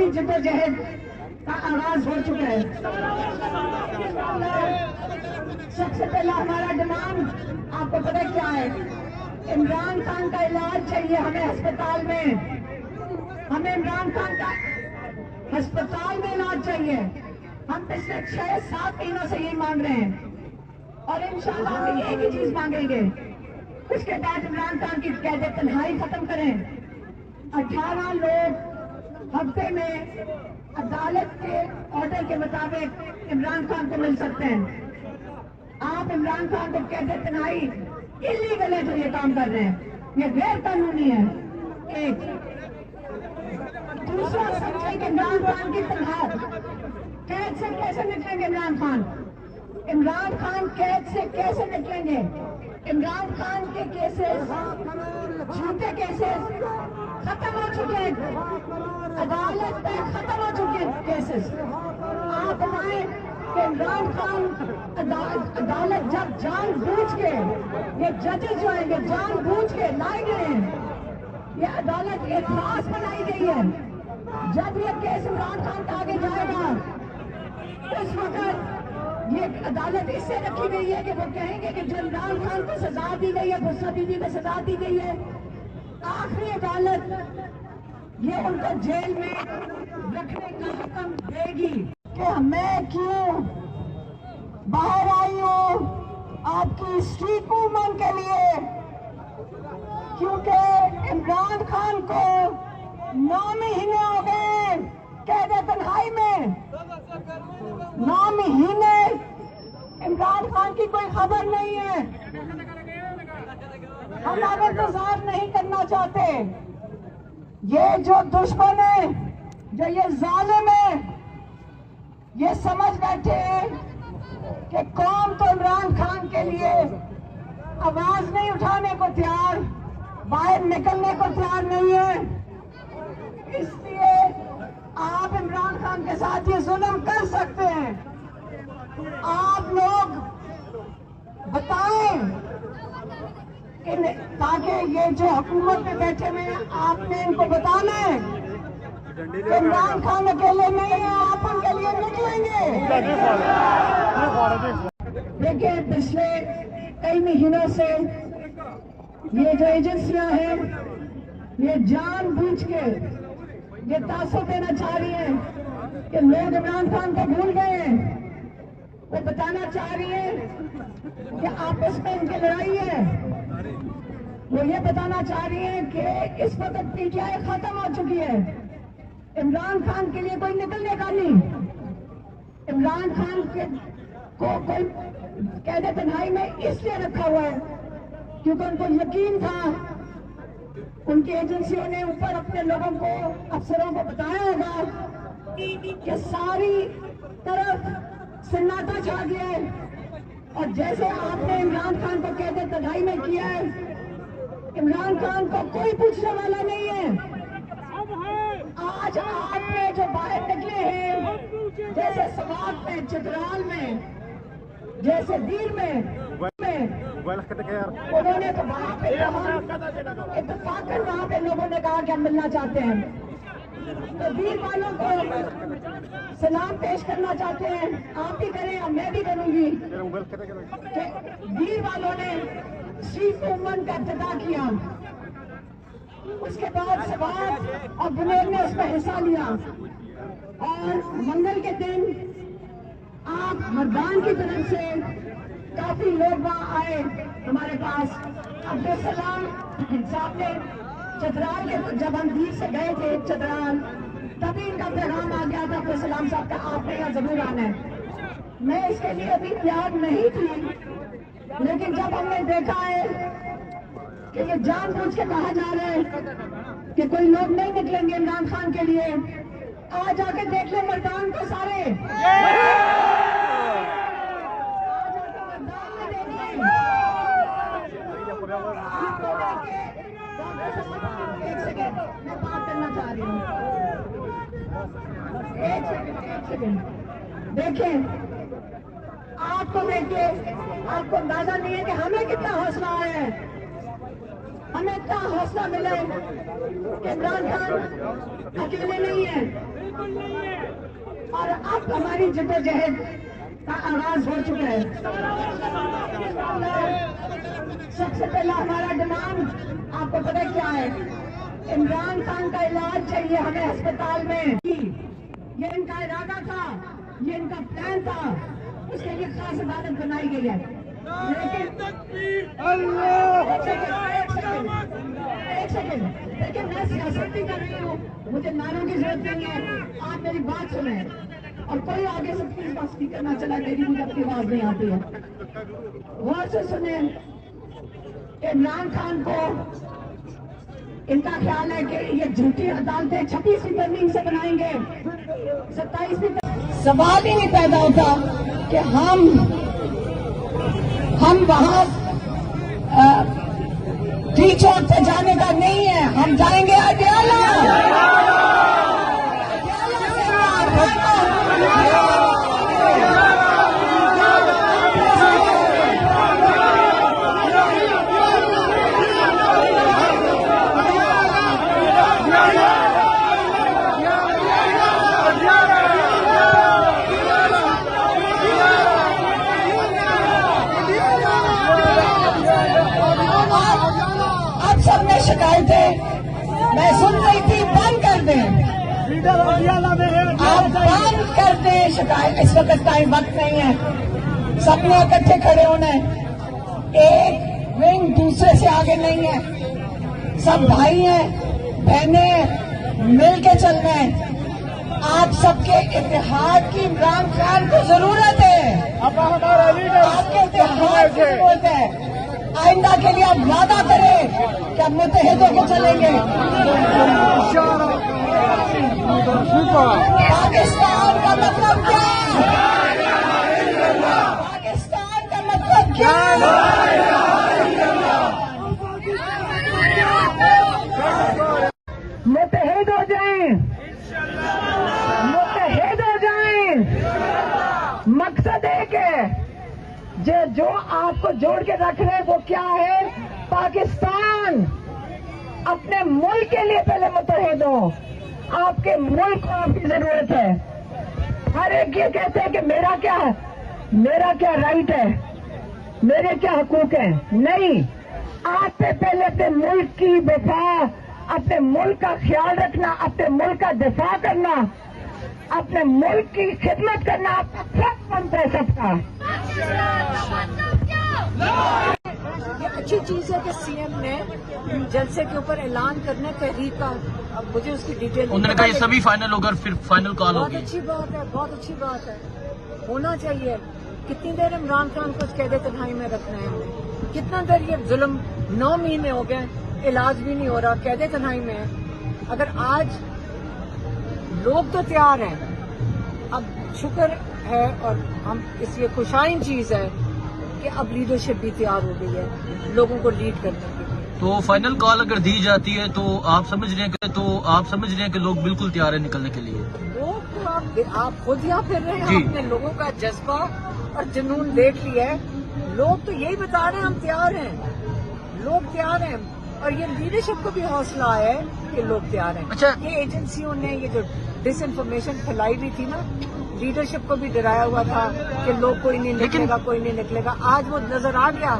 بڑی جدوجہد کا آغاز ہو چکا ہے۔ سب سے پہلا ہمارا ڈیمانڈ آپ کو پتہ کیا ہے؟ عمران خان کا علاج چاہیے ہمیں ہسپتال میں، ہمیں عمران خان کا ہسپتال میں علاج چاہیے۔ ہم پچھلے 6-7 مہینوں سے یہی مانگ رہے ہیں اور انشاءاللہ ہم ایک ہی چیز مانگیں گے، اس کے بعد عمران خان کی قید تنہائی ختم کریں۔ 18 لوگ ہفتے میں عدالت کے آرڈر کے مطابق عمران خان کو مل سکتے ہیں۔ آپ عمران خان کو قید تنہائی اللیگل ہے جو یہ کام کر رہے ہیں، یہ غیر قانونی ہے۔ ایک دوسرا سمجھیں کہ عمران خان کی تنہائی، قید سے کیسے نکلیں گے عمران خان؟ عمران خان قید سے کیسے نکلیں گے؟ عمران خان کے کیسز، جھوٹے کیسز ختم ہو چکے ہیں، عدالت میں ختم ہو چکے کیسز۔ آپ بتائیں کہ عمران خان عدالت جب جان بوجھ کے، یہ ججز جو ہیں یہ جان بوجھ کے لائے گئے ہیں، یہ عدالت اعتراض بنائی گئی ہے۔ جب یہ کیس عمران خان کا آگے جائے گا اس وقت یہ عدالت اس سے رکھی گئی ہے کہ وہ کہیں گے کہ جو عمران خان کو سزا دی گئی ہے، غصہ دیدی میں سزا دی گئی ہے، آخری عدالت یہ ان کو جیل میں رکھنے کا حکم دے گی۔ کہ میں کیوں باہر آئی ہوں آپ کی اسٹریٹ موومنٹ کے لیے؟ کیونکہ عمران خان کو 9 مہینے ہو گئے قید تنہائی میں، 9 مہینے عمران خان کی کوئی خبر نہیں ہے۔ ہم اب انتظار نہیں کرنا چاہتے۔ یہ جو دشمن ہے، جو یہ ظالم ہے، یہ سمجھ بیٹھے ہیں کہ قوم تو عمران خان کے لیے آواز نہیں اٹھانے کو تیار، باہر نکلنے کو تیار نہیں ہے۔ اس لیے آپ عمران خان کے ساتھ یہ ظلم کر سکتے ہیں۔ آپ لوگ بتائیں تاکہ یہ جو حکومت میں بیٹھے ہوئے ہیں آپ نے ان کو بتانا ہے کہ عمران خان اکیلے نہیں ہیں، آپ ان کے لیے نکلیں گے۔ دیکھیں پچھلے کئی مہینوں سے یہ جو ایجنسیاں ہیں یہ جان بوجھ کے یہ تاثر دینا چاہ رہی ہیں کہ لوگ عمران خان کو بھول گئے ہیں۔ وہ بتانا چاہ رہی ہیں کہ آپس میں ان کی لڑائی ہے۔ وہ یہ بتانا چاہ رہی ہیں کہ اس وقت پی ٹی آئی ختم ہو چکی ہے، عمران خان کے لیے کوئی نکلنے کا نہیں۔ عمران خان کو کوئی قید تنہائی میں اس لیے رکھا ہوا ہے کیونکہ ان کو یقین تھا، ان کی ایجنسیوں نے اوپر اپنے لوگوں کو، افسروں کو بتایا ہوگا کہ ساری طرف سناٹا چھا گیا ہے، اور جیسے آپ نے عمران خان کو قید تنہائی میں کیا ہے، عمران خان کو کوئی پوچھنے والا نہیں ہے۔ آج آپ نے جو باہر نکلے ہیں، جیسے سوات میں، چترال میں، جیسے دیر میں، انہوں نے تو وہاں پہ اتفاقاً وہاں پہ لوگوں نے کہا کہ ہم ملنا چاہتے ہیں، تو دیر والوں کو سلام پیش کرنا چاہتے ہیں، آپ بھی کریں اور میں بھی کروں گی کہ دیر والوں نے اسٹریٹ موومنٹ کا ابتدا کیا، اس کے بعد سوات اور بنیر نے اس میں حصہ لیا، اور منگل کے دن آپ مردان کی طرف سے کافی لوگ وہاں آئے ہمارے پاس۔ عبدالسلام صاحب نے چترال کے، جب ہم دیر سے گئے تھے چترال، تبھی ان کا پیغام آ گیا تھا عبدالسلام صاحب کا آپ نے یہاں ضرور آنا ہے۔ میں اس کے لیے ابھی تیار نہیں تھی، لیکن جب ہم نے دیکھا ہے کہ یہ جان بوجھ کے کہا جا رہا ہے کہ کوئی لوگ نہیں نکلیں گے عمران خان کے لیے، آج آ کے دیکھ لیں مردان کو سارے، ایک سیکنڈ میں بات کرنا چاہ رہی ہوں، ایک سیکنڈ دیکھیں، آپ کو دیکھ کے آپ کو اندازہ نہیں ہے کہ ہمیں کتنا حوصلہ آیا ہے، ہمیں اتنا حوصلہ ملا ہے کہ عمران خان اکیلے نہیں ہیں، اور اب ہماری جدوجہد کا آغاز ہو چکا ہے. سب سے پہلا ہمارا ڈیمانڈ آپ کو پتہ کیا ہے؟ عمران خان کا علاج چاہیے ہمیں ہسپتال میں. یہ ان کا ارادہ تھا, یہ ان کا پلان تھا, اس کے لیے خاص عدالت بنائی گئی ہے. ایک سیکنڈ, لیکن میں سیاست نہیں کر رہی ہوں, مجھے نعروں کی ضرورت نہیں ہے. آپ میری بات سنیں اور کوئی آگے سے پلیز بات اسپیکر نہ چلا, میری مجھے اپنی آواز نہیں آتی ہے. غور سے سنیں. عمران خان کو ان کا خیال ہے کہ یہ جھوٹی عدالتیں 36ویں ترمیم سے بنائیں گے, 27ویں. سوال ہی نہیں پیدا ہوتا کہ ہم وہاں ٹی چوک پہ جانے کا نہیں ہے, ہم جائیں گے اڈیالہ. شکایتیں میں سن رہی تھی, بند کر دیں, آپ بند کر دیں شکایت. اس وقت ٹائم وقت نہیں ہے, سب نے اکٹھے کھڑے ہونا ہے. ایک ونگ دوسرے سے آگے نہیں ہے, سب بھائی ہیں, بہنیں ہیں, مل کے چلنا ہے. آپ سب کے اتحاد کی عمران خان کو ضرورت ہے, آپ کے اتحاد کی ضرورت ہے. آئندہ کے لیے آپ وعدہ کریں کہ ہم متحد ہو کے چلیں گے. پاکستان کا مطلب کیا ہے؟ پاکستان کا مطلب کیا ہے؟ متحد ہو جائیں, متحد ہو جائیں. مقصد ایک ہے, جو آپ کو جوڑ کے رکھ رہے وہ کیا ہے؟ پاکستان. اپنے ملک کے لیے پہلے متحد ہو. آپ کے ملک کو آپ کی ضرورت ہے. ہر ایک یہ کہتے ہیں کہ میرا کیا رائٹ ہے, میرے کیا حقوق ہیں. نہیں, آپ پہ پہلے اپنے ملک کی وفا, اپنے ملک کا خیال رکھنا, اپنے ملک کا دفاع کرنا, اپنے ملک کی خدمت کرنا آپ کا فرض بنتا ہے سب کا. یہ اچھی چیز ہے کہ سی ایم نے جلسے کے اوپر اعلان کرنا تحریک کا. اب مجھے اس کی ڈیٹیل انہوں نے کہا یہ سبھی فائنل ہوگا, پھر فائنل کال بہت ہوگی. اچھی بات ہے, بہت اچھی بات ہے, ہونا چاہیے. کتنی دیر عمران خان کو قید تنہائی میں رکھنا ہے ہم نے؟ کتنا دیر یہ ظلم, 9 مہینے ہو گئے, علاج بھی نہیں ہو رہا, قید تنہائی میں ہے. اگر آج لوگ تو تیار ہیں, اب شکر ہے اور ہم اس یہ خوشائن چیز ہے کہ اب لیڈرشپ بھی تیار ہو گئی ہے لوگوں کو لیڈ کرنے کے لیے. تو فائنل کال اگر دی جاتی ہے تو آپ سمجھ رہے ہیں کہ لوگ بالکل تیار ہیں نکلنے کے لیے. لوگ تو آپ خود یہاں پھر رہے ہیں, جی. اپنے لوگوں کا جذبہ اور جنون دیکھ لیا ہے. لوگ تو یہی بتا رہے ہیں ہم تیار ہیں, لوگ تیار ہیں. اور یہ لیڈرشپ کو بھی حوصلہ آیا ہے کہ لوگ تیار ہیں. اچھا, یہ ایجنسیوں نے یہ جو ڈس انفارمیشن پھیلائی ہوئی تھی نا, لیڈرشپ کو بھی ڈرایا ہوا تھا کہ لوگ کوئی نہیں نکلے گا, کوئی نہیں نکلے گا. آج وہ نظر آ گیا.